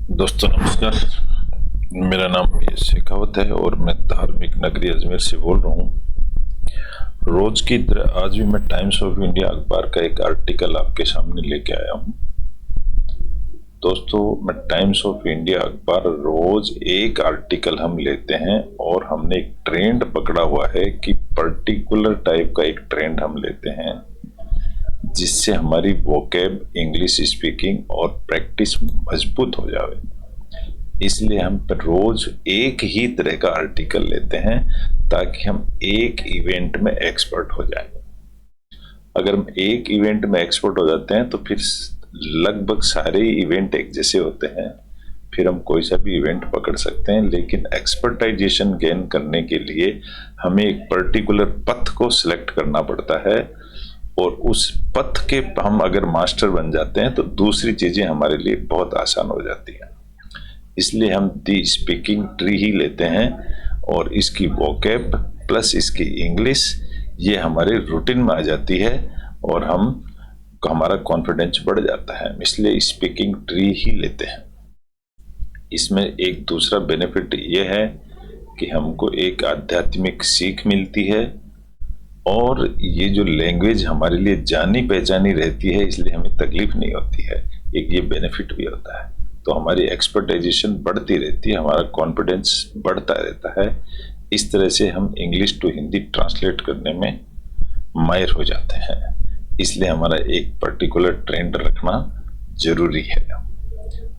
दोस्तों नमस्कार। मेरा नाम यश शेखावत है और मैं धार्मिक नगरी अजमेर से बोल रहा हूँ। रोज की तरह आज भी मैं टाइम्स ऑफ इंडिया अखबार का एक आर्टिकल आपके सामने लेके आया हूँ। दोस्तों, मैं टाइम्स ऑफ इंडिया अखबार रोज एक आर्टिकल हम लेते हैं और हमने एक ट्रेंड पकड़ा हुआ है कि पर्टिकुलर टाइप का एक ट्रेंड हम लेते हैं जिससे हमारी वोकैब, इंग्लिश स्पीकिंग और प्रैक्टिस मजबूत हो जाए। इसलिए हम रोज एक ही तरह का आर्टिकल लेते हैं ताकि हम एक इवेंट में एक्सपर्ट हो जाएं। अगर हम एक इवेंट में एक्सपर्ट हो जाते हैं तो फिर लगभग सारे इवेंट एक जैसे होते हैं, फिर हम कोई सा भी इवेंट पकड़ सकते हैं। लेकिन एक्सपर्टाइजेशन गेन करने के लिए हमें एक पर्टिकुलर पथ को सिलेक्ट करना पड़ता है और उस पथ के हम अगर मास्टर बन जाते हैं तो दूसरी चीजें हमारे लिए बहुत आसान हो जाती हैं। इसलिए हम दी स्पीकिंग ट्री ही लेते हैं और इसकी वोकैब प्लस इसकी इंग्लिश ये हमारे रूटीन में आ जाती है और हमारा कॉन्फिडेंस बढ़ जाता है। इसलिए स्पीकिंग ट्री ही लेते हैं। इसमें एक दूसरा बेनिफिट ये है कि हमको एक आध्यात्मिक सीख मिलती है और ये जो लैंग्वेज हमारे लिए जानी पहचानी रहती है, इसलिए हमें तकलीफ नहीं होती है। एक ये बेनिफिट भी होता है, तो हमारी एक्सपर्टाइजेशन बढ़ती रहती है, हमारा कॉन्फिडेंस बढ़ता रहता है। इस तरह से हम इंग्लिश टू हिंदी ट्रांसलेट करने में माहिर हो जाते हैं। इसलिए हमारा एक पर्टिकुलर ट्रेंड रखना जरूरी है।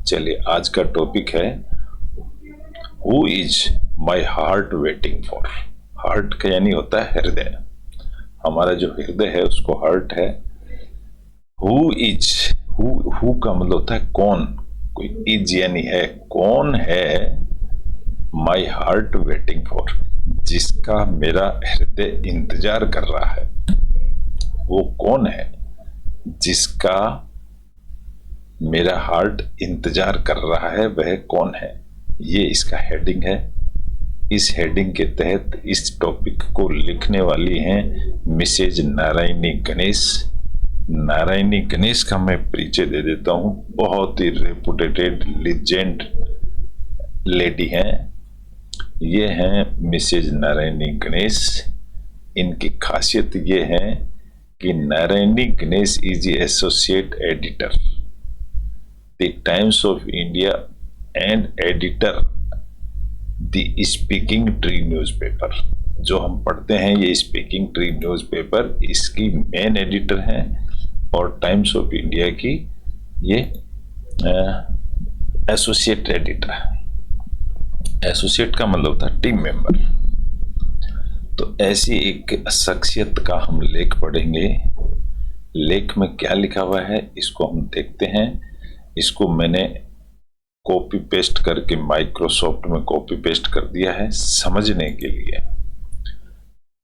चलिए, आज का टॉपिक है who is my heart waiting for. Heart का यानी होता है हृदय। हमारा जो हृदय है उसको हार्ट है। हु इज, हु का मतलब होता है कौन, कोई इज यानी है, कौन है माई हार्ट वेटिंग फॉर, जिसका मेरा हृदय इंतजार कर रहा है। वो कौन है जिसका मेरा हार्ट इंतजार कर रहा है, वह कौन है, ये इसका हेडिंग है। इस हेडिंग के तहत इस टॉपिक को लिखने वाली हैं मिसेज नारायणी गणेश। नारायणी गणेश का मैं परिचय दे देता हूं। बहुत ही रेपुटेटेड लीजेंड लेडी हैं। ये हैं मिसेज नारायणी गणेश। इनकी खासियत ये है कि Narayani Ganesh is associate editor the times of India and editor the speaking tree newspaper. जो हम पढ़ते हैं ये स्पीकिंग ट्री न्यूज़पेपर, इसकी मेन एडिटर हैं और टाइम्स ऑफ इंडिया की ये एसोसिएट एडिटर है। एसोसिएट का मतलब होता है टीम मेंबर। तो ऐसी एक शख्सियत का हम लेख पढ़ेंगे। लेख में क्या लिखा हुआ है इसको हम देखते हैं। इसको मैंने कॉपी पेस्ट करके माइक्रोसॉफ्ट में कॉपी पेस्ट कर दिया है समझने के लिए,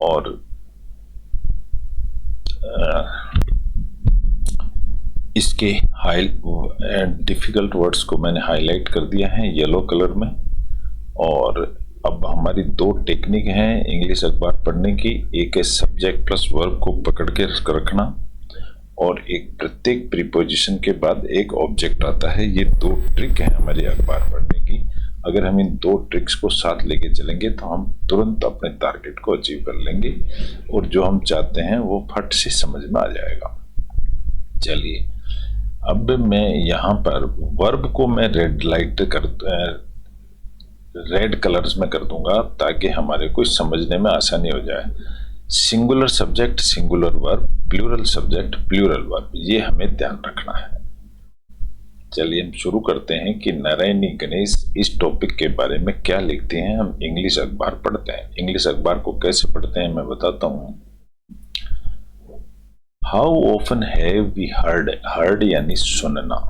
और इसके डिफिकल्ट वर्ड्स को मैंने हाईलाइट कर दिया है येलो कलर में। और अब हमारी दो टेक्निक हैं इंग्लिश अखबार पढ़ने की। एक है सब्जेक्ट प्लस वर्ब को पकड़ के रखना, और एक प्रत्येक प्रीपोजिशन के बाद एक ऑब्जेक्ट आता है। ये दो ट्रिक है हमारी अखबार पढ़ने की। अगर हम इन दो ट्रिक्स को साथ लेके चलेंगे तो हम तुरंत अपने टारगेट को अचीव कर लेंगे और जो हम चाहते हैं वो फट से समझ में आ जाएगा। चलिए, अब मैं यहाँ पर वर्ब को मैं रेड कलर्स में कर दूंगा ताकि हमारे को समझने में आसानी हो जाए। Singular subject singular verb, plural subject plural verb, ये हमें ध्यान रखना है। चलिए हम शुरू करते हैं कि नारायणी गणेश इस टॉपिक के बारे में क्या लिखते हैं। हम इंग्लिश अखबार पढ़ते हैं। इंग्लिश अखबार को कैसे पढ़ते हैं मैं बताता हूँ। How often have we heard, heard यानी सुनना,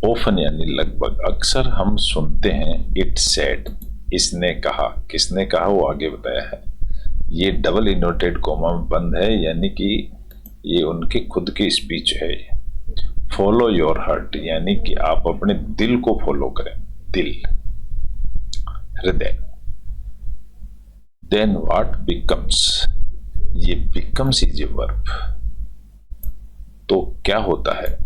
ऑफन यानी लगभग, अक्सर हम सुनते हैं। इट सेड, इसने कहा, किसने कहा वो आगे बताया है। ये डबल इनवर्टेड कॉमा में बंद है, यानी कि ये उनकी खुद की स्पीच है। फॉलो योर हार्ट यानी कि आप अपने दिल को फॉलो करें, दिल, हृदय। देन व्हाट बिकम्स, ये बिकम्स इज ए वर्ब, तो क्या होता है।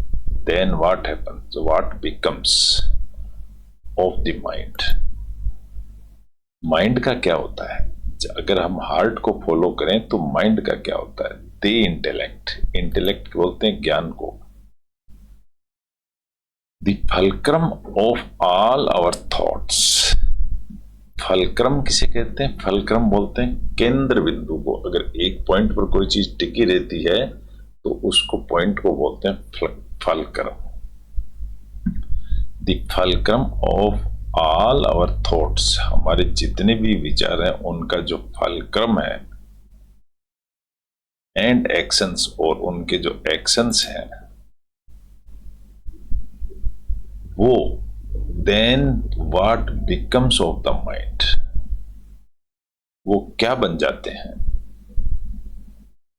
Then what happens, what becomes, of the mind. Mind का क्या होता है? अगर हम हार्ट को फॉलो करें तो माइंड का क्या होता है? The intellect. इंटेलेक्ट बोलते हैं ज्ञान को। The fulcrum of all our thoughts. Fulcrum किसे कहते हैं? फलक्रम बोलते हैं केंद्र बिंदु को। अगर एक पॉइंट पर कोई चीज टिकी रहती है तो उसको पॉइंट को बोलते हैं fulcrum. The fulcrum of all our thoughts. हमारे जितने भी विचार हैं उनका जो फलक्रम है, एंड एक्शंस, और उनके जो एक्शंस हैं वो then what becomes of the mind, वो क्या बन जाते हैं,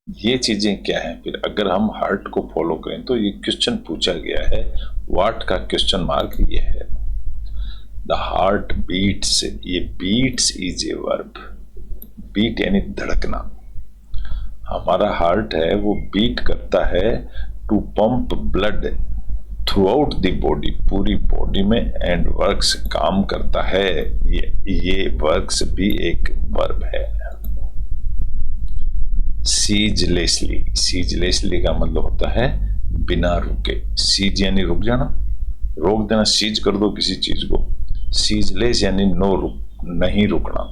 ये चीजें क्या हैं। फिर अगर हम हार्ट को फॉलो करें तो ये क्वेश्चन पूछा गया है, व्हाट का क्वेश्चन मार्क ये है। द हार्ट बीट्स, ये beats is a verb. Beat यानी धड़कना। हमारा हार्ट है वो बीट करता है to pump blood throughout the body, पूरी बॉडी में, एंड वर्क्स, काम करता है। ये वर्क्स भी एक वर्ब है। सीजलेसली, सीजलेसली का मतलब होता है बिना रुके। सीज यानी रुक जाना, रोक देना, सीज कर दो किसी चीज को। सीजलेस यानी नो रुक, नहीं रुकना।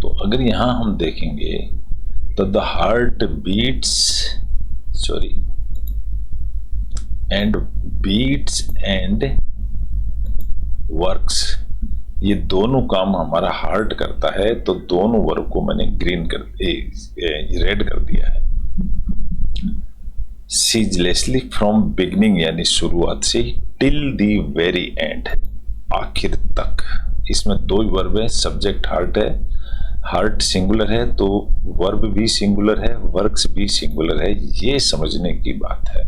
तो अगर यहां हम देखेंगे तो the heart beats, sorry, and beats and works, ये दोनों काम हमारा हार्ट करता है। तो दोनों वर्ब को मैंने रेड कर दिया है। सीजलेसली फ्रॉम बिगिनिंग यानी शुरुआत से, टिल दी वेरी एंड, आखिर तक। इसमें दो वर्ब है, सब्जेक्ट हार्ट है, हार्ट सिंगुलर है तो वर्ब भी सिंगुलर है, वर्क्स भी सिंगुलर है, ये समझने की बात है।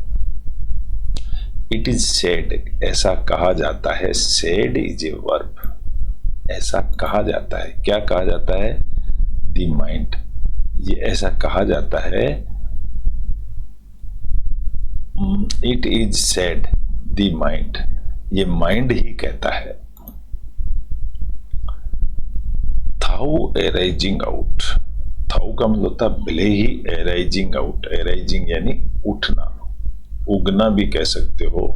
इट इज सेड, ऐसा कहा जाता है। सेड इज ए वर्ब, ऐसा कहा जाता है। क्या कहा जाता है? द माइंड, ये ऐसा कहा जाता है। It is said the mind, ये माइंड ही कहता है। थाउ एराइजिंग आउट, थाउ का मतलब था भले ही, एराइजिंग आउट, एराइजिंग यानी उठना, उगना भी कह सकते हो।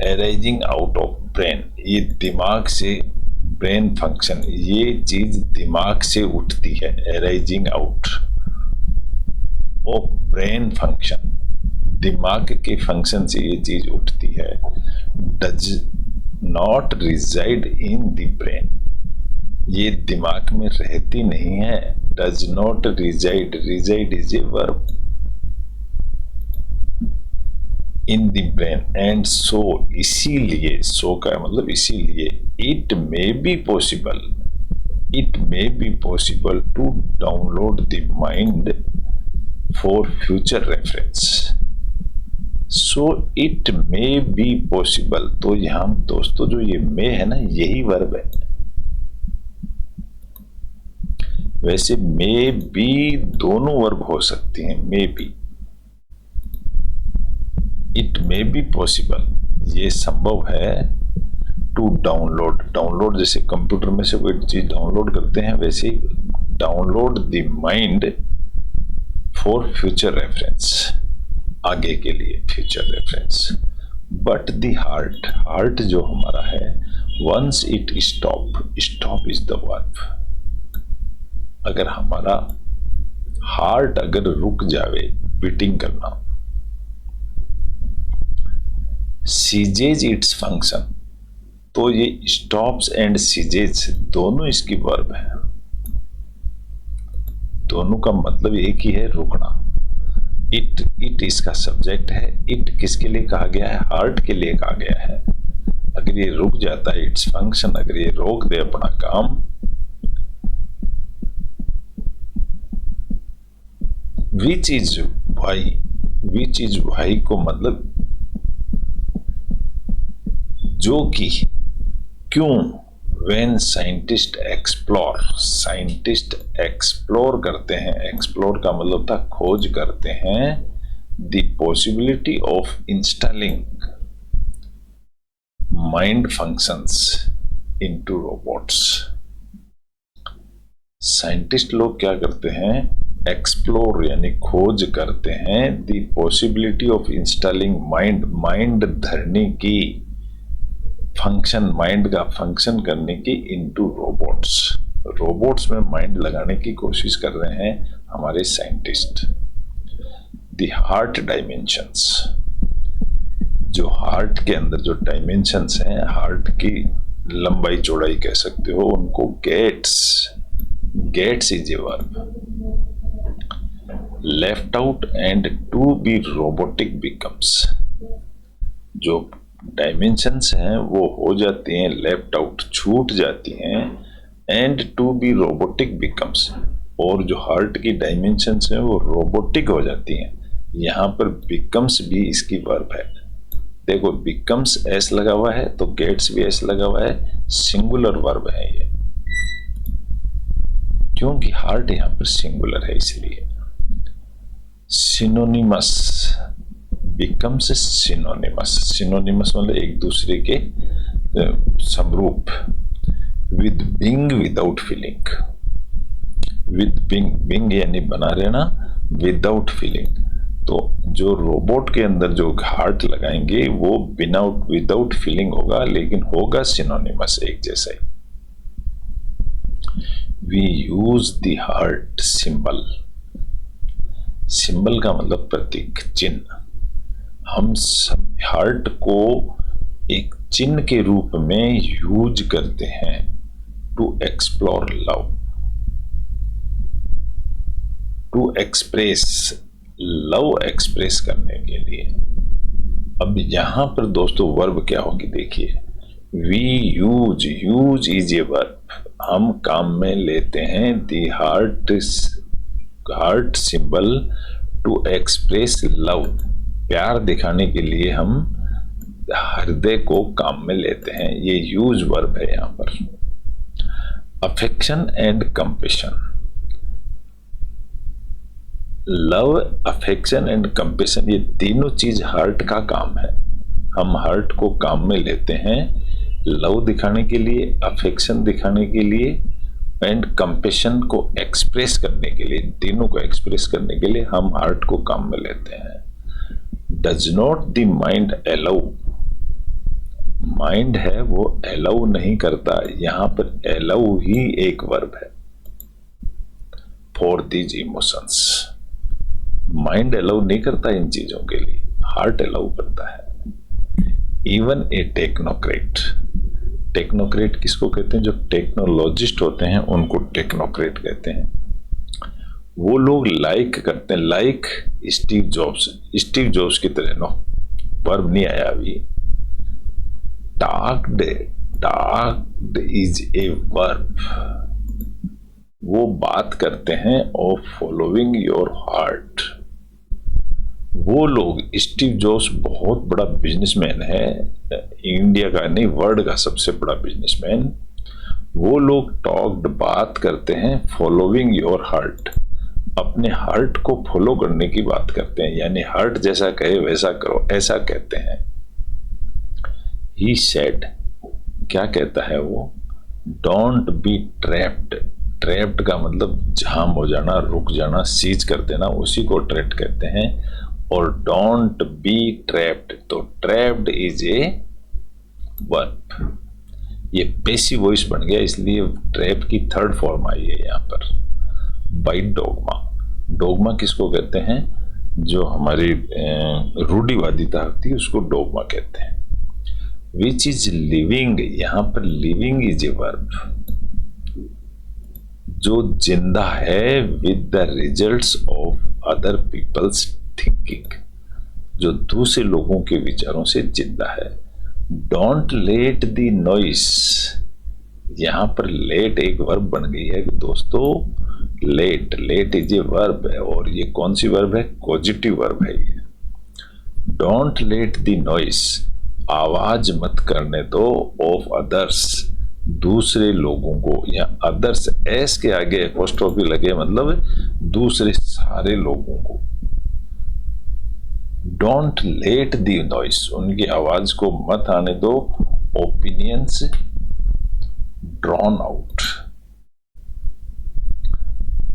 एराइजिंग आउट ऑफ ब्रेन, ये दिमाग से, ब्रेन फंक्शन, ये चीज दिमाग से उठती है। Arising out of brain function, दिमाग के फंक्शन से ये चीज उठती है। Does not reside in the brain, ये दिमाग में रहती नहीं है। Does not reside, reside is a verb, in the brain, and so, इसीलिए, सो का मतलब इसीलिए, it may be possible, it may be possible to download the mind for future reference. So it may be possible, तो यहां दोस्तों जो ये मे है ना, यही वर्ब है। वैसे मे बी दोनों वर्ब हो सकती हैं, may be, it may be possible, ये संभव है। टू डाउनलोड, डाउनलोड जैसे कंप्यूटर में से कोई चीज डाउनलोड करते हैं, वैसे ही download the mind for future reference, आगे के लिए future reference. But the heart, heart जो हमारा है, once it stop, stop is the verb. अगर हमारा हार्ट अगर रुक जावे बीटिंग करना, सीजेज इट्स फंक्शन, तो ये स्टॉप्स एंड सीजेज दोनों इसकी वर्ब है। दोनों का मतलब एक ही है, रुकना। इट इसका सब्जेक्ट है। इट किसके लिए कहा गया है? हार्ट के लिए कहा गया है। अगर ये रुक जाता है, इट्स फंक्शन, अगर ये रोक दे अपना काम, which is why, which is why को मतलब जो कि, क्यों। When scientist explore, scientist explore करते हैं, एक्सप्लोर का मतलब था खोज करते हैं, the possibility of installing mind functions into robots. Scientist लोग क्या करते हैं, एक्सप्लोर यानी खोज करते हैं the possibility of installing mind धरने की फंक्शन, माइंड का फंक्शन करने की इनटू रोबोट्स में माइंड लगाने की कोशिश कर रहे हैं हमारे साइंटिस्ट। द हार्ट डायमेंशंस, जो हार्ट के अंदर जो डायमेंशंस हैं, हार्ट की लंबाई चौड़ाई कह सकते हो, उनको gets is a verb. Left out and to be robotic becomes, जो डायमेंशंस हैं वो हो जाती हैं लेफ्ट आउट, छूट जाती हैं, and to be robotic becomes, और जो हार्ट की डायमेंशंस हैं वो रोबोटिक हो जाती हैं। यहाँ पर बिकम्स भी इसकी वर्ब है। देखो बिकम्स एस लगा हुआ है तो गेट्स भी एस लगा हुआ है, सिंगुलर वर्ब है ये, क्योंकि हार्ट यहाँ पर सिंगुलर है इसलिए। सिनोनिमस बिकम्स सिनोनिमस मतलब एक दूसरे के समरूप। With being without feeling, with being यानी बना रहना, विदाउट फीलिंग, तो जो रोबोट के अंदर जो हार्ट लगाएंगे वो बिना विदाउट फीलिंग होगा, लेकिन होगा सिनोनिमस, एक जैसा ही। We use the heart symbol, symbol का मतलब प्रतीक, चिन्ह। हम सब हार्ट को एक चिन्ह के रूप में यूज करते हैं to explore love, to express love, express करने के लिए। अब यहां पर दोस्तों वर्ब क्या होगी देखिए, we use is a verb, हम काम में लेते हैं the heart symbol to express love, प्यार दिखाने के लिए हम हृदय को काम में लेते हैं, ये यूज वर्ब है यहां पर। Affection and compassion, love, affection and compassion, ये तीनों चीज हार्ट का काम है। हम हार्ट को काम में लेते हैं लव दिखाने के लिए, अफेक्शन दिखाने के लिए, एंड कंपैशन को एक्सप्रेस करने के लिए, तीनों को एक्सप्रेस करने के लिए हम हार्ट को काम में लेते हैं। Does not the mind allow, mind है वो अलाउ नहीं करता, यहां पर अलाउ ही एक वर्ब है। For these emotions, mind allow नहीं करता इन चीजों के लिए, हार्ट अलाउ करता है। इवन ए टेक्नोक्रेट, टेक्नोक्रेट किसको कहते हैं, जो टेक्नोलॉजिस्ट होते हैं उनको टेक्नोक्रेट कहते हैं। वो लोग लाइक करते हैं, लाइक स्टीव जॉब्स की तरह, नो वर्ब नहीं आया अभी। टाक्ड इज ए वर्ब, वो बात करते हैं ऑफ फॉलोइंग योर हार्ट। वो लोग, स्टीव जॉब्स बहुत बड़ा बिजनेसमैन है, इंडिया का नहीं वर्ल्ड का सबसे बड़ा बिजनेसमैन। वो लोग टॉक्ड बात करते हैं फॉलोइंग योर हार्ट, अपने हार्ट को फॉलो करने की बात करते हैं, यानी हार्ट जैसा कहे वैसा करो, ऐसा कहते हैं। ही सेड, क्या कहता है वो, डोंट बी ट्रैप्ड, ट्रैप्ड का मतलब जाम हो जाना, रुक जाना, सीज कर देना, उसी को ट्रैप्ड कहते हैं। और डोंट बी ट्रैप्ड, तो ट्रैप्ड इज ए वर्ब, ये पैसिव वॉइस बन गया, इसलिए ट्रैप की थर्ड फॉर्म आई है यहाँ पर। बाई डोगमा, डोगमा किसको कहते हैं, जो हमारी रूढ़िवादिता होती है उसको डोगमा कहते हैं। विच इज लिविंग, यहाँ पर लिविंग इज ए वर्ब, जो जिंदा है with the results of other people's thinking, जो दूसरे लोगों के विचारों से जिंदा है। डोंट लेट द नॉइस, यहां पर लेट एक वर्ब बन गई है दोस्तों, लेट इज ए वर्ब है, और ये कौन सी वर्ब है, पॉजिटिव वर्ब है ये। डोंट लेट द नॉइस, आवाज मत करने दो, ऑफ अदर्स, दूसरे लोगों को, या अदर्स एस के आगे अपोस्ट्रोफी लगे, मतलब दूसरे सारे लोगों को। डोंट लेट दी नॉइस, उनकी आवाज को मत आने दो, ओपिनियंस ड्रॉन आउट,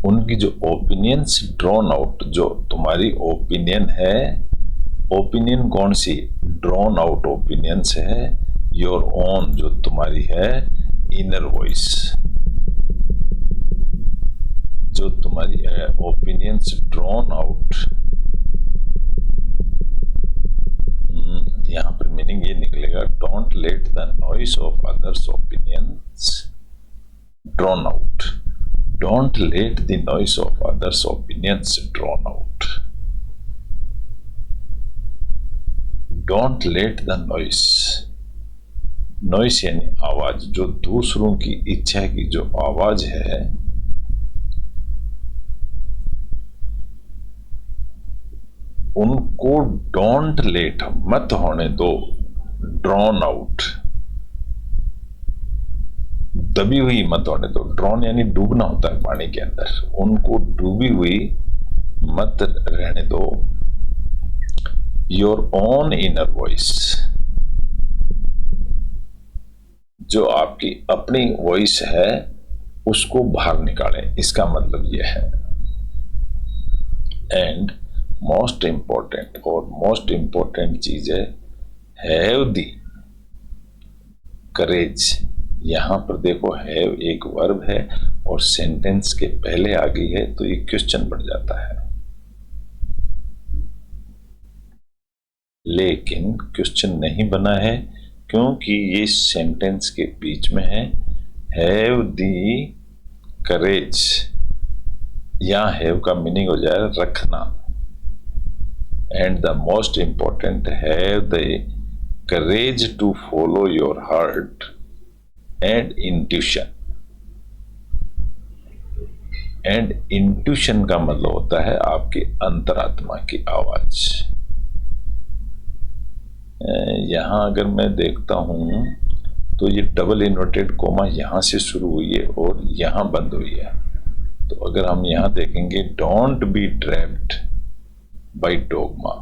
उनकी जो ओपिनियंस ड्रॉन आउट, जो तुम्हारी ओपिनियन है, ओपिनियन कौन सी, ड्रॉन आउट ओपिनियंस है, योर ओन जो तुम्हारी है, इनर वॉइस, जो तुम्हारी ओपिनियंस ड्रॉन आउट, यहां पर मीनिंग ये निकलेगा, don't let the noise of others opinions drawn out, don't let the noise of others opinions drawn out, don't let the noise, noise यानी आवाज, जो दूसरों की इच्छा की जो आवाज है, उनको डोंट लेट मत होने दो, ड्रॉन आउट दबी हुई मत होने दो, ड्रॉन यानी डूबना होता है पानी के अंदर, उनको डूबी हुई मत रहने दो, योर ओन इनर वॉइस, जो आपकी अपनी वॉइस है उसको बाहर निकालें, इसका मतलब यह है। एंड मोस्ट इंपॉर्टेंट, और मोस्ट इंपॉर्टेंट चीज है, हैव दी करेज, यहां पर देखो हैव एक वर्ब है और सेंटेंस के पहले आ गई है तो ये क्वेश्चन बन जाता है, लेकिन क्वेश्चन नहीं बना है क्योंकि ये सेंटेंस के बीच में है, हैव दी करेज, यहां हैव का मीनिंग हो जाए रखना, and the most important, have the courage to follow your heart and intuition, and intuition का मतलब होता है आपकी अंतरात्मा की आवाज। यहां अगर मैं देखता हूं तो ये डबल इन्वर्टेड कोमा यहां से शुरू हुई है और यहां बंद हुई है, तो अगर हम यहां देखेंगे, don't be trapped by dogma,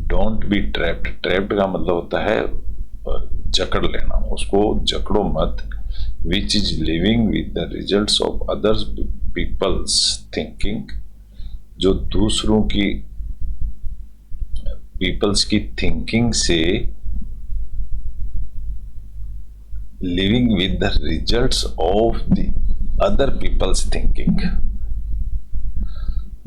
don't be trapped, trapped का मतलब होता है जकड़ लेना, उसको जकड़ो मत, which is living with the results of others people's thinking, जो दूसरों की पीपल्स की थिंकिंग से, living with the results of the other people's thinking,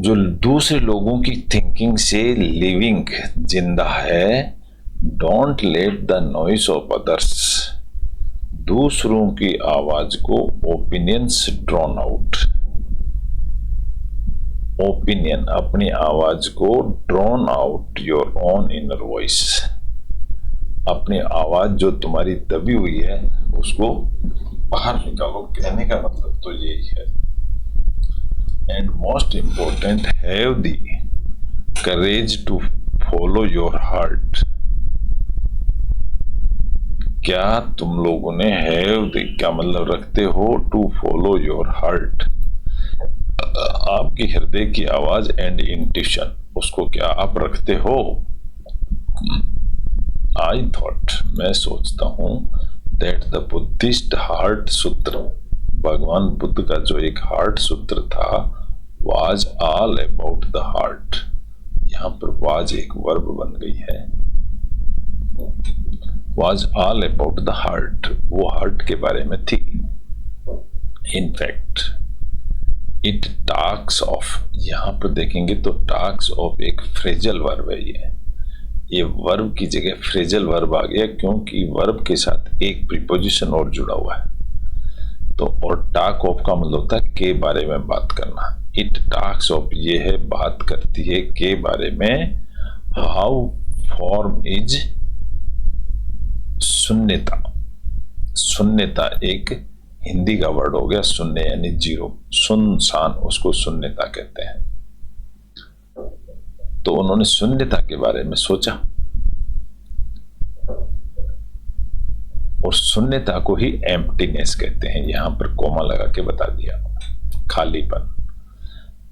जो दूसरे लोगों की थिंकिंग से लिविंग जिंदा है, don't let the noise of others, दूसरों की आवाज को, ओपिनियंस ड्रॉन आउट, ओपिनियन अपनी आवाज को, drawn out your own inner voice, अपनी आवाज जो तुम्हारी दबी हुई है उसको बाहर निकालो, कहने का मतलब तो यही है। And most important, have the courage to follow your heart, क्या तुम लोगों ने हैव द क्या मतलब रखते हो, टू फॉलो योर हार्ट, आपकी हृदय की आवाज, एंड इंट्यूशन, उसको क्या आप रखते हो। आई थॉट, मैं सोचता हूं, दैट द बुद्धिस्ट हार्ट सूत्र, भगवान बुद्ध का जो एक हार्ट सूत्र था, was all about the heart, यहां पर वाज एक वर्ब बन गई है, was all about the heart, वो हार्ट के बारे में थी। इनफैक्ट इट टॉक्स ऑफ, यहां पर देखेंगे तो टॉक्स ऑफ एक फ्रेजल वर्ब है, ये वर्ब की जगह फ्रेजल वर्ब आ गया क्योंकि वर्ब के साथ एक प्रीपोजिशन और जुड़ा हुआ है, तो और टॉक ऑफ का मतलब होता है के बारे में बात करना, इट टॉक्स ऑफ ये है बात करती है के बारे में, हाउ फॉर्म इज शून्यता, शून्यता एक हिंदी का वर्ड हो गया, शून्य यानी जीरो, सुनसान, उसको शून्यता कहते हैं, तो उन्होंने शून्यता के बारे में सोचा और शून्यता को ही एम्प्टीनेस कहते हैं, यहां पर कोमा लगा के बता दिया, खालीपन,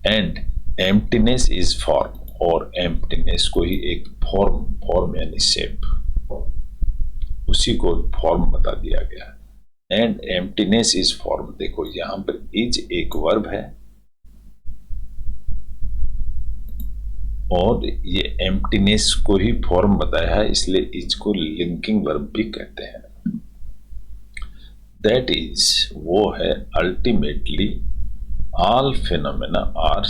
एंड एम्प्टीनेस इज फॉर्म, और एम्प्टीनेस को ही एक फॉर्म यानी शेप, उसी उसी को फॉर्म बता दिया गया। एंड एम्प्टीनेस इज फॉर्म, देखो यहां पर इज एक वर्ब है और ये एम्प्टीनेस को ही फॉर्म बताया है, इसलिए इज को लिंकिंग वर्ब भी कहते हैं। दैट इज वो है, अल्टीमेटली ऑल फिनोमेना आर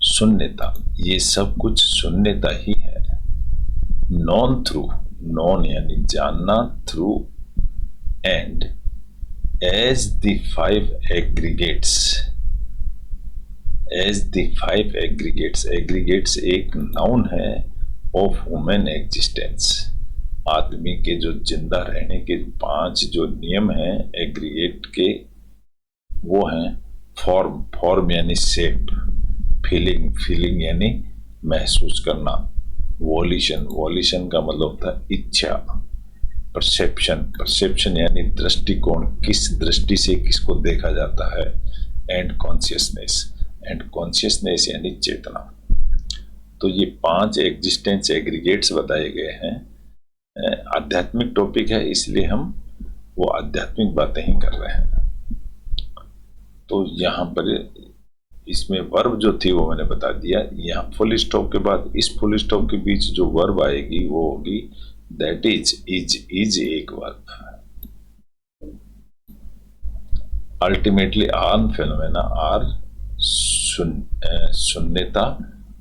शून्यता, ये सब कुछ शून्यता ही है। नॉन थ्रू, नॉन यानी जानना, through and as the five aggregates, as the five aggregates, aggregates एक नाउन है ऑफ ह्यूमन एग्जिस्टेंस, आदमी के जो जिंदा रहने के 5 जो नियम हैं एग्रीगेट के, वो हैं फॉर्म, फॉर्म यानी शेप, फीलिंग, फीलिंग यानी महसूस करना, वॉल्यूशन, वॉल्यूशन का मतलब होता है इच्छा, परसेप्शन, परसेप्शन यानी दृष्टिकोण, किस दृष्टि से किसको देखा जाता है, एंड कॉन्शियसनेस, एंड कॉन्शियसनेस यानी चेतना। तो ये 5 एग्जिस्टेंस एग्रीगेट्स बताए गए हैं। आध्यात्मिक टॉपिक है इसलिए हम वो आध्यात्मिक बातें ही कर रहे हैं। तो यहाँ पर इसमें वर्ब जो थी वो मैंने बता दिया। यहाँ फुल स्टॉप के बाद इस फुल स्टॉप के बीच जो वर्ब आएगी वो होगी दैट इज, इज एक verb. Ultimately all phenomena are शून्यता,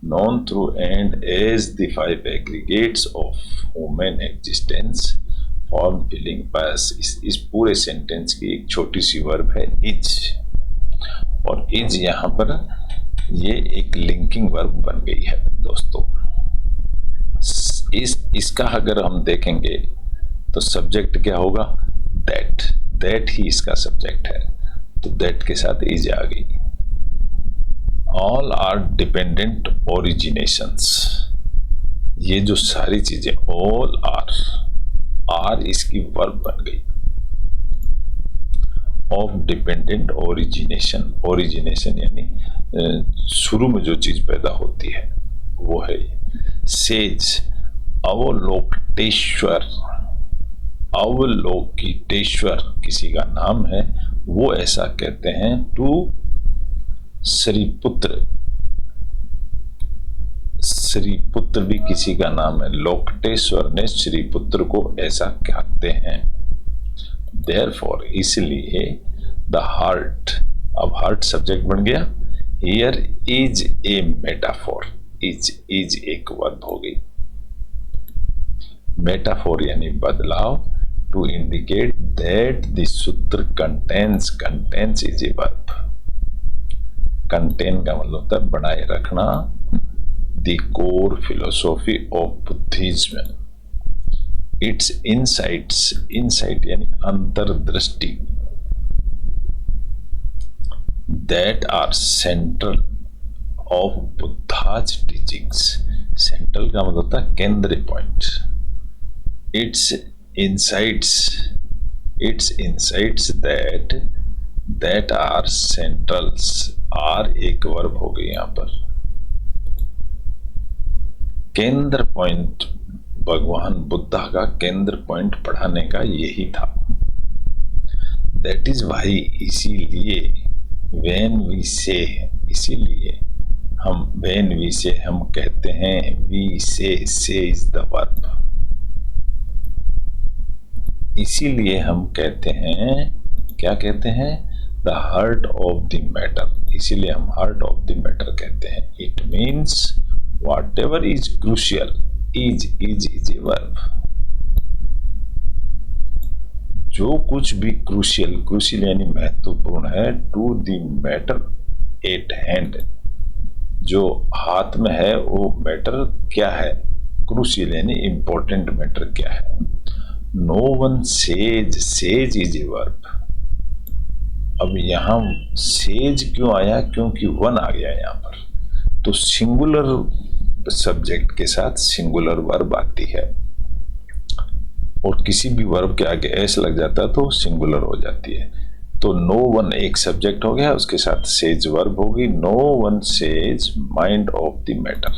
known through and as the 5 aggregates of human existence form feeling pass। इस पूरे सेंटेंस की एक छोटी सी वर्ब है इज, और इज यहाँ पर ये एक लिंकिंग वर्ब बन गई है दोस्तों। इसका अगर हम देखेंगे तो सब्जेक्ट क्या होगा, दैट, दैट ही इसका सब्जेक्ट है, तो दैट के साथ इज आ गई। ऑल आर डिपेंडेंट ओरिजिनेशंस, ये जो सारी चीजें ऑल आर, आर इसकी वर्ब बन गई, ऑफ डिपेंडेंट ओरिजिनेशन, ओरिजिनेशन यानी शुरू में जो चीज पैदा होती है वो है। सेज, अवलोकितेश्वर, अवलोकितेश्वर किसी का नाम है, वो ऐसा कहते हैं टू श्रीपुत्र, श्रीपुत्र भी किसी का नाम है, लोकटेश्वर ने श्रीपुत्र को ऐसा कहते हैं। देयरफॉर, इसलिए द हार्ट, अब हार्ट सब्जेक्ट बन गया, here is a metaphor, is एक वर्ब हो गई, मेटाफोर यानी बदलाव, to indicate that the sutra contains, contains is a verb, contain का मतलब होता है बनाए रखना, the core philosophy of Buddhism, its insights, insight यानी अंतर्दृष्टि, that are central of Buddha's teachings, central का मतलब होता है केंद्र point, its insights that are centrals, are एक वर्ब हो गई यहां पर। केंद्र पॉइंट, भगवान बुद्धा का केंद्र पॉइंट पढ़ाने का यही था। दैट इज वाई, इसीलिए, व्हेन वी से, इसीलिए हम, व्हेन वी से हम कहते हैं, वी से इज द वर्ब, इसीलिए हम कहते हैं, क्या कहते हैं, the heart of the matter, इसीलिए हम हार्ट ऑफ द मैटर कहते हैं। It means whatever is crucial, is a verb, जो कुछ भी क्रूशियल, क्रूशियल यानी महत्वपूर्ण है, to the matter at hand, जो हाथ में है वो मैटर क्या है, क्रूशियल यानी इंपॉर्टेंट मैटर क्या है। No one says, says is a verb. अब यहां सेज क्यों आया, क्योंकि वन आ गया यहां पर, तो सिंगुलर सब्जेक्ट के साथ सिंगुलर वर्ब आती है, और किसी भी वर्ब के आगे एस लग जाता है तो सिंगुलर हो जाती है। तो नो वन एक सब्जेक्ट हो गया, उसके साथ सेज वर्ब होगी। No one says mind of the matter,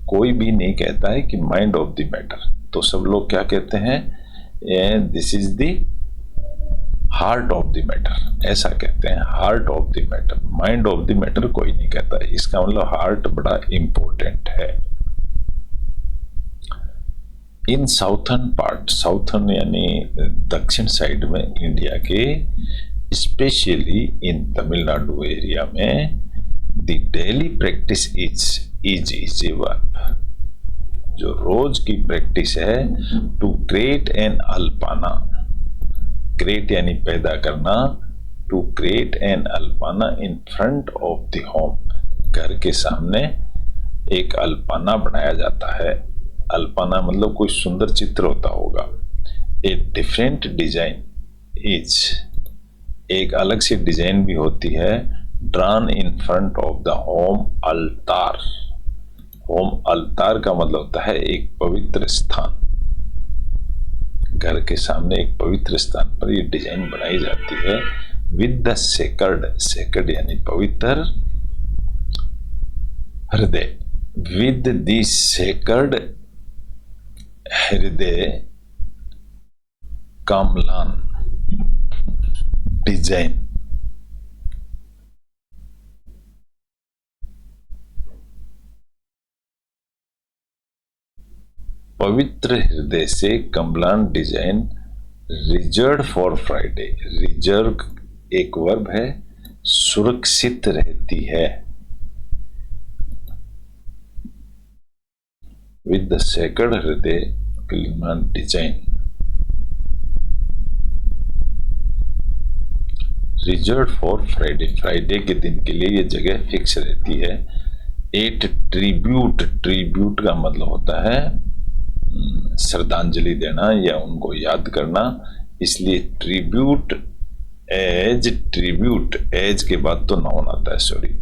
कोई भी नहीं कहता है कि माइंड ऑफ द मैटर, तो सब लोग क्या कहते हैं, this is the heart of the matter, ऐसा कहते हैं, heart of the matter. Mind of the matter कोई नहीं कहता, इसका मतलब हार्ट बड़ा इंपॉर्टेंट है। इन साउथर्न पार्ट, साउथर्न यानी दक्षिण साइड में इंडिया के, स्पेशली इन तमिलनाडु एरिया में, the daily practice is a verb, जो रोज की प्रैक्टिस है, to create an alpana, create यानी पैदा करना, to create an alpana in front of the home, घर के सामने एक अल्पाना बनाया जाता है। अल्पाना मतलब कोई सुंदर चित्र होता होगा। ए डिफरेंट डिजाइन इज, एक अलग सी डिजाइन भी होती है, drawn in front of the home altar. Home altar का मतलब होता है एक पवित्र स्थान, घर के सामने एक पवित्र स्थान पर ये डिजाइन बनाई जाती है। विद द सेकर्ड, सेकर्ड यानी पवित्र हृदय, विद द सेकर्ड हृदय कमलान डिजाइन, पवित्र हृदय से कमलान design, reserve for Friday, reserve एक वर्ब है, सुरक्षित रहती है। विद द सेकर्ड हृदय कमलान design, reserve for Friday, Friday के दिन के लिए ये जगह फिक्स रहती है। एट ट्रिब्यूट, ट्रिब्यूट का मतलब होता है श्रद्धांजलि देना या उनको याद करना, इसलिए ट्रिब्यूट एज, ट्रिब्यूट एज के बाद तो नाउन आता है, सॉरी।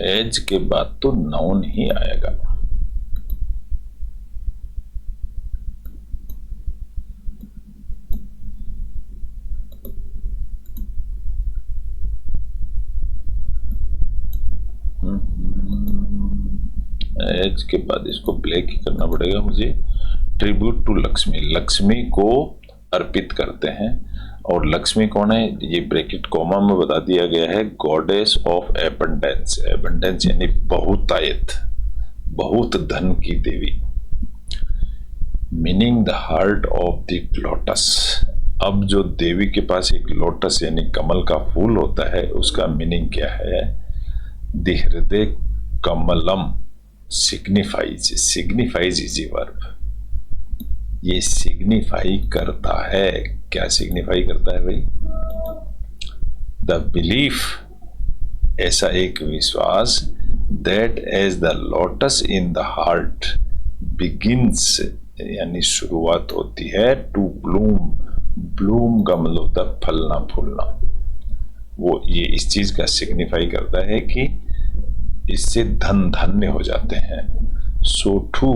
एज के बाद तो नाउन ही आएगा। एज के बाद इसको ब्लैक ही करना पड़ेगा मुझे। ट्रिब्यूट टू लक्ष्मी, लक्ष्मी को अर्पित करते हैं। और लक्ष्मी कौन है, ये ब्रैकेट कॉमा में बता दिया गया है, गॉडेस ऑफ एबंडेंस, एबंडेंस यानी बहुतायत, बहुत धन की देवी। Meaning the heart of the lotus, अब जो देवी के पास एक लोटस यानी कमल का फूल होता है, उसका मीनिंग क्या है। द हृदय Kamalam signifies, signifies is a verb, ये सिग्निफाई करता है, क्या सिग्निफाई करता है भाई, द बिलीफ, ऐसा एक विश्वास, that as the lotus in the heart begins, यानी शुरुआत होती है, टू ब्लूम, ब्लूम का मतलब होता है फलना फूलना, वो ये इस चीज का सिग्निफाई करता है कि इससे धन धन्य हो जाते हैं। सो टू,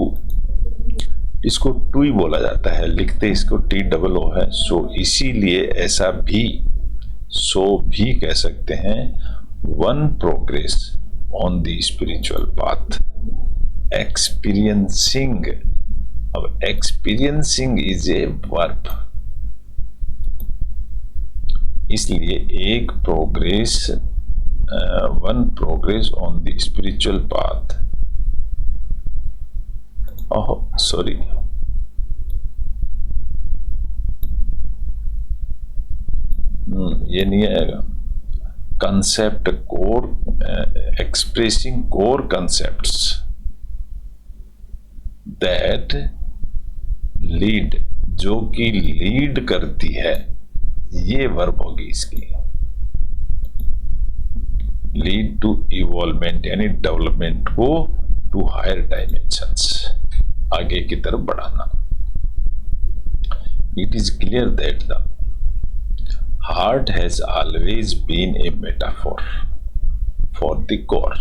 इसको टू ही बोला जाता है, लिखते इसको टी डबल ओ है, सो इसीलिए ऐसा भी, सो भी कह सकते हैं। One progress on the spiritual path, experiencing, अब एक्सपीरियंसिंग इज ए वर्ब, इसलिए एक progress, one progress on the spiritual path, oh sorry, ये नहीं आएगा, concept core, expressing core concepts that lead, जो कि लीड करती है, ये वर्ब होगी इसकी, लीड टू इवॉल्वमेंट यानी डेवलपमेंट को, टू हायर डायमेंशंस, आगे की तरफ बढ़ाना। It is clear that the heart has always been a metaphor for the core,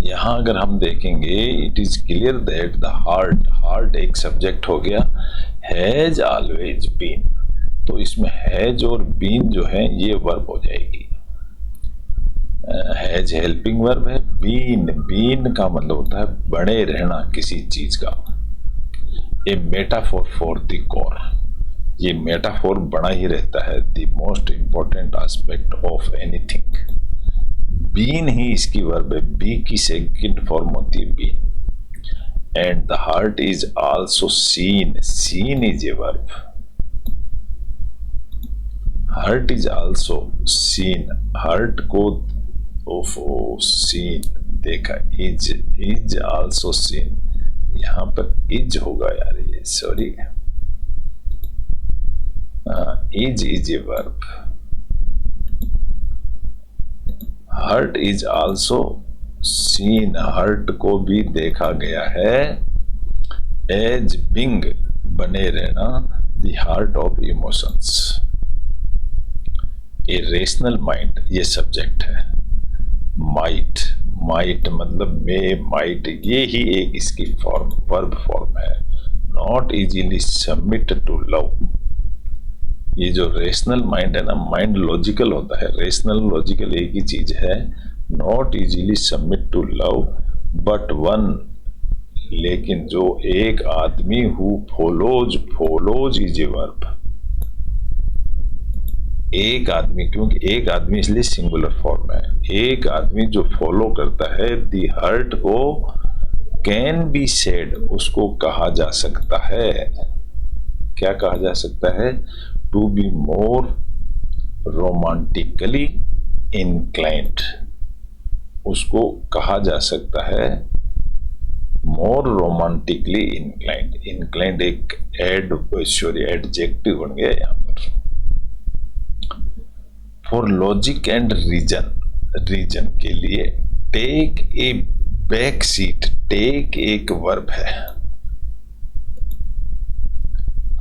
यहाँ अगर हम देखेंगे, it is clear that the heart एक सब्जेक्ट हो गया, हैज ऑलवेज बीन, तो इसमें हैज और बीन जो है ये वर्ब हो जाएगी। हैज हेल्पिंग वर्ब है, बीन का मतलब होता है बने रहना किसी चीज का। A metaphor for the core, ये मेटाफोर बना ही रहता है, the most important aspect of anything. Been ही इसकी वर्ब है, बी की सेकंड फॉर्म होती है been. And the heart is also seen is a verb, heart is also seen, heart को सीन देखा, इज आल्सो सीन, यहां पर इज होगा यार, ये sorry, is a verb. Hurt is also seen, hurt को भी देखा गया है, एज बिंग बने रहना, the heart of emotions. A rational mind ये सब्जेक्ट है, माइट मतलब मे, माइट ये ही एक इसकी फॉर्म वर्ब फॉर्म है। Not easily submit to love, ये जो रेशनल माइंड है ना, माइंड लॉजिकल होता है, रेशनल लॉजिकल एक ही चीज है। Not easily submit to love but one, लेकिन जो एक आदमी who follows is a verb, एक आदमी, क्योंकि एक आदमी इसलिए सिंगुलर फॉर्म है, एक आदमी जो फॉलो करता है दी हर्ट को, कैन बी सेड उसको कहा जा सकता है, क्या कहा जा सकता है, to be more romantically inclined, उसको कहा जा सकता है मोर रोमांटिकली इंक्लाइंड। इंक्लाइंड एक एडजेक्टिव बन गया यहां पर। फॉर लॉजिक एंड रीजन के लिए take a back seat, take एक वर्ब है,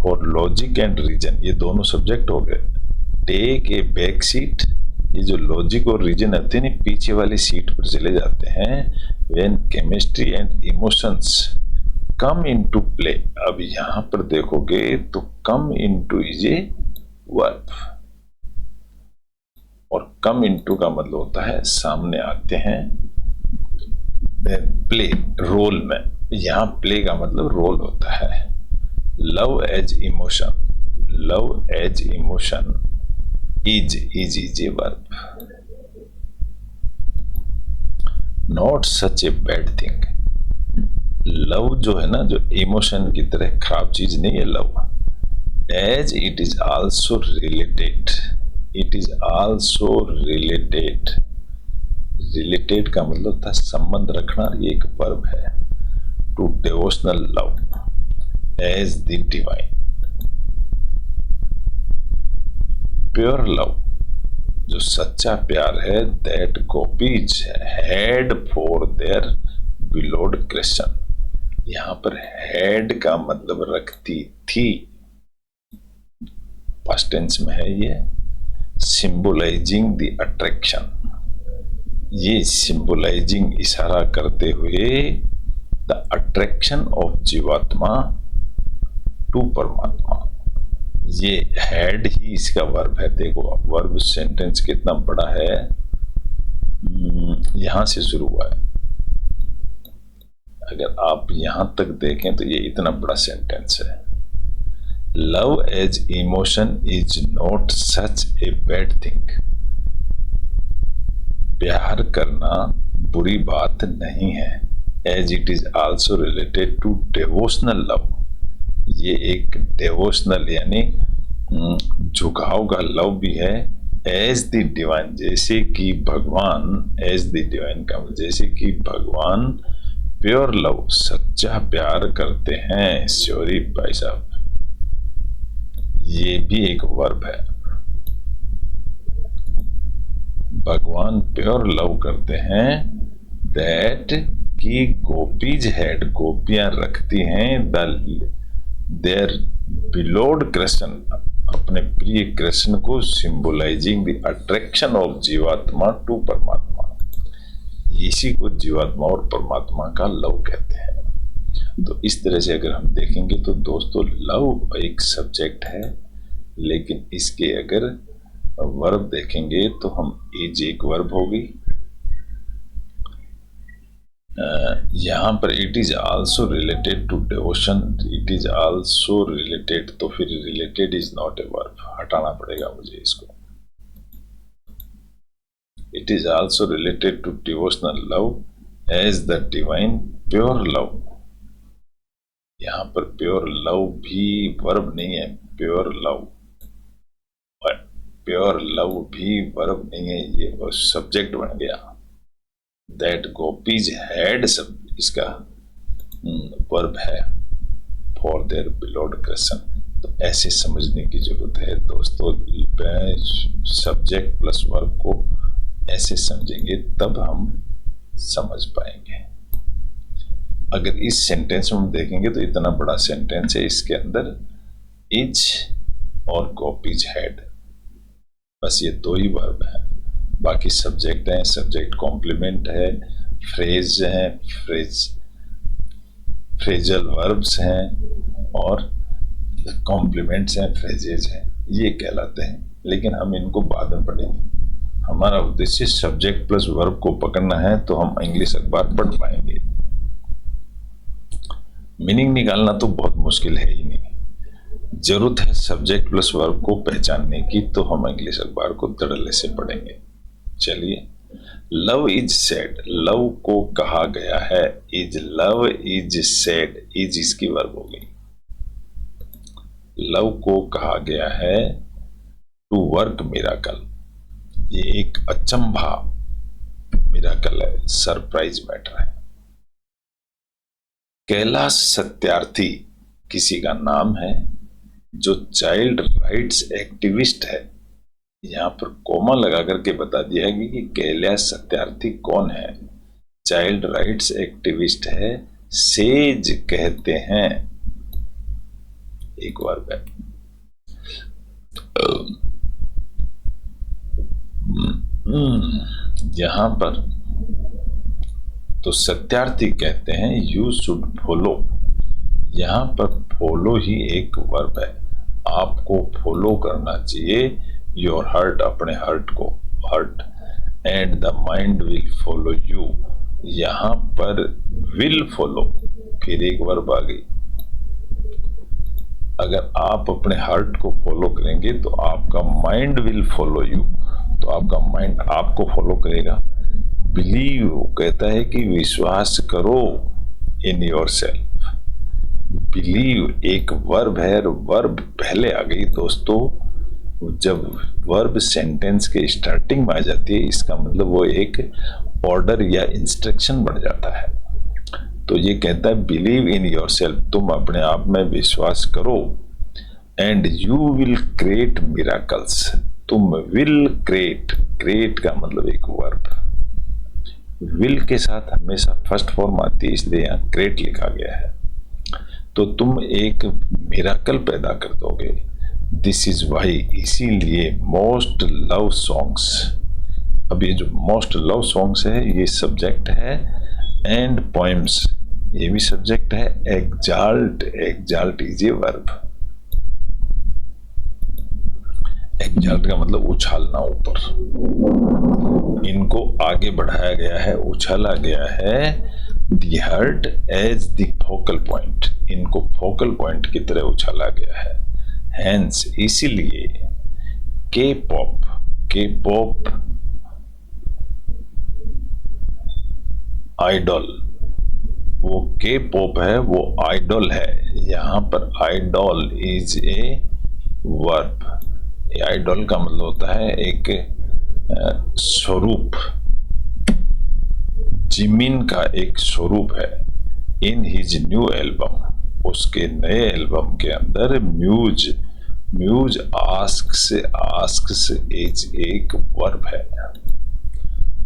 फॉर लॉजिक एंड रीजन ये दोनों सब्जेक्ट हो गए। टेक ए बैक सीट, ये जो लॉजिक और रीजन आते हैं पीछे वाली सीट पर चले जाते हैं। When chemistry and emotions come into play, अब यहां पर देखोगे तो come into is a verb, और कम इनटू का मतलब होता है सामने आते हैं प्ले रोल में, यहां प्ले का मतलब रोल होता है। Love as emotion, love as emotion is a verb. Not such a bad thing, love जो है ना, जो इमोशन की तरह खराब चीज नहीं है love. As it is also related, it is also related, related का मतलब था संबंध रखना, ये एक वर्ब है। To devotional love as the divine, pure love जो सच्चा प्यार है, that gopis had for their beloved Krishna, यहां पर हैड का मतलब रखती थी, पास्ट टेंस में है ये। सिंबलाइजिंग द अट्रैक्शन, ये सिंबलाइजिंग इशारा करते हुए द अट्रैक्शन ऑफ जीवात्मा टू परमात्मा, ये हैड ही इसका वर्ब है। देखो वर्ब सेंटेंस कितना बड़ा है, यहां से शुरू हुआ है, अगर आप यहां तक देखें तो ये इतना बड़ा सेंटेंस है। Love as emotion is not such a bad thing, प्यार करना बुरी बात नहीं है। As it is also related to devotional love, ये एक डिवोशनल यानी झुकाव का लव भी है। एज द डिवाइन, जैसे कि भगवान, एज द डिवाइन का जैसे कि भगवान प्योर लव सच्चा प्यार करते हैं। सॉरी भाई साहब, ये भी एक वर्ब है, भगवान प्योर लव करते हैं। दैट की गोपीज हैड, गोपियां रखती हैं देयर बिलोड कृष्ण, अपने प्रिय कृष्ण को, सिंबलाइजिंग द अट्रैक्शन ऑफ जीवात्मा टू परमात्मा। इसी को जीवात्मा और परमात्मा का लव कहते हैं। तो इस तरह से अगर हम देखेंगे तो दोस्तों लव एक सब्जेक्ट है, लेकिन इसके अगर वर्ब देखेंगे तो हम इज एक वर्ब होगी, यहाँ पर it is also related to devotion, it is also related, तो फिर related is not a verb, हटाना पड़ेगा मुझे इसको। It is also related to devotional love as the divine pure love. यहाँ पर प्योर लव भी वर्ब नहीं है, प्योर लव, प्योर लव भी वर्ब नहीं है, ये सब्जेक्ट बन गया। दैट गोपीज हैड, सब इसका वर्ब है, फॉर देयर बिलोड कृष्ण। तो ऐसे समझने की जरूरत है दोस्तों, सब्जेक्ट प्लस वर्ब को ऐसे समझेंगे तब हम समझ पाएंगे। अगर इस सेंटेंस में हम देखेंगे तो इतना बड़ा सेंटेंस है, इसके अंदर इज और गोपीज हैड, बस ये दो ही वर्ब हैं, बाकी सब्जेक्ट हैं, सब्जेक्ट कॉम्प्लीमेंट है, फ्रेज हैं, फ्रेजल वर्ब्स हैं और कॉम्प्लीमेंट्स हैं, फ्रेजेज हैं, ये कहलाते हैं। लेकिन हम इनको बाद में पढ़ेंगे। हमारा उद्देश्य सब्जेक्ट प्लस वर्ब को पकड़ना है, तो हम इंग्लिश अखबार पढ़ पाएंगे। मीनिंग निकालना तो बहुत मुश्किल है ही नहीं। जरूरत है सब्जेक्ट प्लस वर्ब को पहचानने की, तो हम इंग्लिश अखबार को धड़ल्ले से पढ़ेंगे। चलिए, लव इज सेड, लव को कहा गया है, is love is said, is इसकी वर्ब हो गई। लव को कहा गया है टू वर्क मिराकल, ये एक अचंभा मिराकल है, सरप्राइज मैटर है। कैलाश सत्यार्थी किसी का नाम है जो चाइल्ड राइट्स एक्टिविस्ट है। यहां पर कोमा लगा करके बता दिया है कि कैलाश सत्यार्थी कौन है। चाइल्ड राइट्स एक्टिविस्ट है, सेज कहते हैं, एक वर्ब है। यहां पर तो सत्यार्थी कहते हैं यू शुड फॉलो, यहां पर फॉलो ही एक वर्ब है, आपको फॉलो करना चाहिए योर हर्ट, अपने हर्ट को, heart, and the mind will follow you. यहां पर विल फॉलो, फिर एक वर्ब आ गई। अगर आप अपने हार्ट को फॉलो करेंगे तो आपका माइंड विल फॉलो यू, तो आपका माइंड आपको फॉलो करेगा। बिलीव कहता है कि विश्वास करो इन योर सेल्फ। बिलीव एक वर्ब है, वर्ब पहले आ गई दोस्तों। जब वर्ब सेंटेंस के स्टार्टिंग में आ जाती है, इसका मतलब वो एक ऑर्डर या इंस्ट्रक्शन बन जाता है। तो ये कहता है बिलीव इन योर सेल्फ, तुम अपने आप में विश्वास करो, and you will create miracles, तुम विल क्रिएट, क्रिएट का मतलब एक वर्ब, विल के साथ हमेशा फर्स्ट फॉर्म आती है, इसलिए यहाँ क्रिएट लिखा गया है। तो तुम एक मिराकल पैदा कर दोगे। दिस इज वाई, इसीलिए मोस्ट लव सॉन्ग्स, अब ये जो मोस्ट लव सॉन्ग्स है ये सब्जेक्ट है, एंड पोएम्स ये भी सब्जेक्ट है, एक्साल्ट, एक्साल्ट इज ए वर्ब। एक्साल्ट का मतलब उछालना ऊपर, इनको आगे बढ़ाया गया है, उछाला गया है। The heart as the focal point, इनको फोकल पॉइंट की तरह उछाला गया है। हैंस इसीलिए के पॉप, के पॉप आइडल, वो के पॉप है, वो आइडल है। यहां पर idol is a verb. Idol का मतलब होता है एक स्वरूप, जिमिन का एक स्वरूप है। इन हिज न्यू एल्बम, उसके नए एल्बम के अंदर muse, muse asks, asks is एक वर्ब है।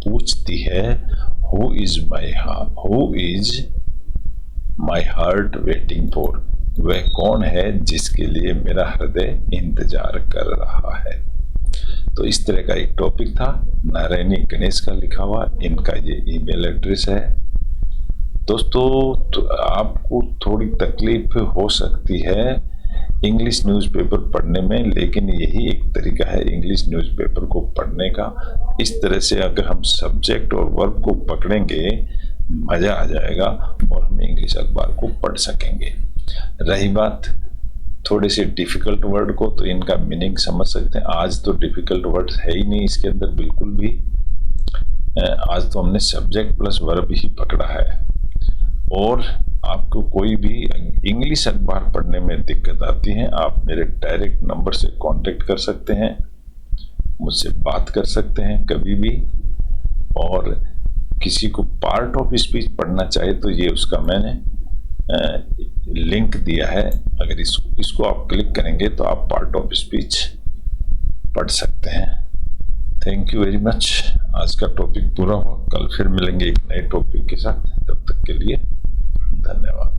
पूछती है who is my heart waiting for, वह कौन है जिसके लिए मेरा हृदय इंतजार कर रहा है। तो इस तरह का एक टॉपिक था, नारायणी गणेश का लिखा हुआ, इनका ये ईमेल एड्रेस है। दोस्तों तो आपको थोड़ी तकलीफ हो सकती है इंग्लिश न्यूज़पेपर पढ़ने में, लेकिन यही एक तरीका है इंग्लिश न्यूज़पेपर को पढ़ने का। इस तरह से अगर हम सब्जेक्ट और वर्ब को पकड़ेंगे मज़ा आ जाएगा और हम इंग्लिश अखबार को पढ़ सकेंगे। रही बात थोड़े से डिफ़िकल्ट वर्ड को, तो इनका मीनिंग समझ सकते हैं। आज तो डिफ़िकल्ट वर्ड है ही नहीं इसके अंदर बिल्कुल भी। आज तो हमने सब्जेक्ट प्लस वर्ब ही पकड़ा है। और आपको कोई भी इंग्लिश अखबार पढ़ने में दिक्कत आती है, आप मेरे डायरेक्ट नंबर से कांटेक्ट कर सकते हैं, मुझसे बात कर सकते हैं कभी भी। और किसी को पार्ट ऑफ स्पीच पढ़ना चाहे तो ये उसका मैंने लिंक दिया है, अगर इसको आप क्लिक करेंगे तो आप पार्ट ऑफ स्पीच पढ़ सकते हैं। Thank you very much. आज का टॉपिक पूरा हुआ, कल फिर मिलेंगे एक नए टॉपिक के साथ। तब तक के लिए धन्यवाद।